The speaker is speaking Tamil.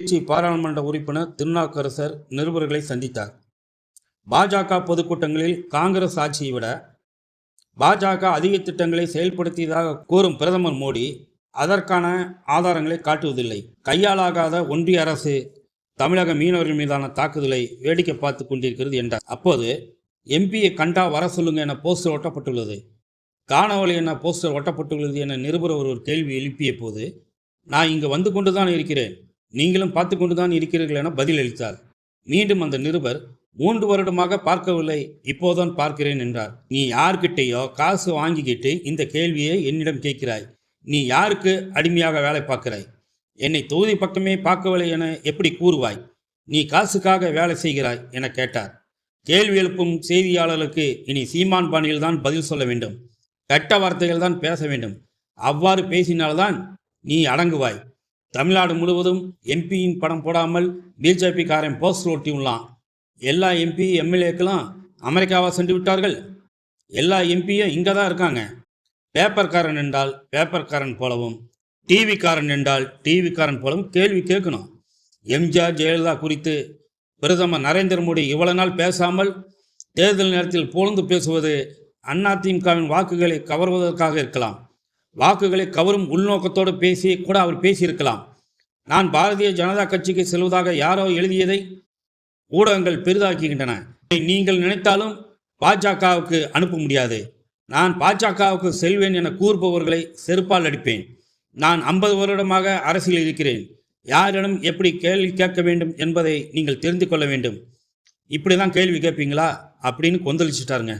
திருச்சி பாராளுமன்ற உறுப்பினர் திருநாவுக்கரசர் நிருபர்களை சந்தித்தார். பாஜக பொதுக்கூட்டங்களில் காங்கிரஸ் ஆட்சியை விட பாஜக அதிக திட்டங்களை செயல்படுத்தியதாக கூறும் பிரதமர் மோடி அதற்கான ஆதாரங்களை காட்டுவதில்லை. கையாலாகாத ஒன்றிய அரசு தமிழக மீனவர்கள் மீதான தாக்குதலை வேடிக்கை பார்த்து கொண்டிருக்கிறது என்றார். அப்போது எம்பியை கண்டா வர சொல்லுங்க என போஸ்டர் ஒட்டப்பட்டுள்ளது, காணவழி என போஸ்டர் ஒட்டப்பட்டுள்ளது என நிருபர் ஒரு கேள்வி எழுப்பிய போது, நான் இங்கு வந்து கொண்டுதான் இருக்கிறேன், நீங்களும் பார்த்து கொண்டுதான் இருக்கிறீர்கள் என பதிலளித்தார். மீண்டும் அந்த நிருபர் 3 வருடமாக பார்க்கவில்லை, இப்போதான் பார்க்கிறேன் என்றார். நீ யார்கிட்டையோ காசு வாங்கிக்கிட்டு இந்த கேள்வியை என்னிடம் கேட்கிறாய். நீ யாருக்கு அடிமையாக வேலை பார்க்கிறாய்? என்னை தொகுதி பக்கமே பார்க்கவில்லை என எப்படி கூறுவாய்? நீ காசுக்காக வேலை செய்கிறாய் என கேட்டார். கேள்வி எழுப்பும் செய்தியாளர்களுக்கு இனி சீமான் பாணியில் தான் பதில் சொல்ல வேண்டும், கெட்ட வார்த்தைகள் தான் பேச வேண்டும். அவ்வாறு பேசினால்தான் நீ அடங்குவாய். தமிழ்நாடு முழுவதும் எம்பியின் படம் போடாமல் பிஜேபி காரன் போஸ்டர் ஒட்டியுள்ளான். எல்லா எம்பி எம்எல்ஏக்கெல்லாம் அமெரிக்காவா சென்று விட்டார்கள். எல்லா எம்பியும் இங்கே தான் இருக்காங்க. பேப்பர்காரன் என்றால் பேப்பர்காரன் போலவும், டிவிக்காரன் என்றால் டிவிக்காரன் போலவும் கேள்வி கேட்கணும். எம்ஜிஆர் ஜெயலலிதா குறித்து பிரதமர் நரேந்திர மோடி இவ்வளவு நாள் பேசாமல் தேர்தல் நேரத்தில் புகழ்ந்து பேசுவது அதிமுகவின் வாக்குகளை கவர்வதற்காக இருக்கலாம். வாக்குகளை கவரும் உள்நோக்கத்தோடு பேசி கூட அவர் பேசியிருக்கலாம். நான் பாரதிய ஜனதா கட்சிக்கு செல்வதாக யாரோ எழுதியதை ஊடகங்கள் பெரிதாக்குகின்றன. நீங்கள் நினைத்தாலும் பாஜகவுக்கு அனுப்ப முடியாது. நான் பாஜகவுக்கு செல்வேன் என கூறுபவர்களை செருப்பால் அடிப்பேன். நான் 50 வருடமாக அரசியல் இருக்கிறேன். யாரிடம் எப்படி கேள்வி கேட்க வேண்டும் என்பதை நீங்கள் தெரிந்து கொள்ள வேண்டும். இப்படி தான் கேள்வி கேட்பீங்களா அப்படின்னு கொந்தளிச்சிட்டாருங்க.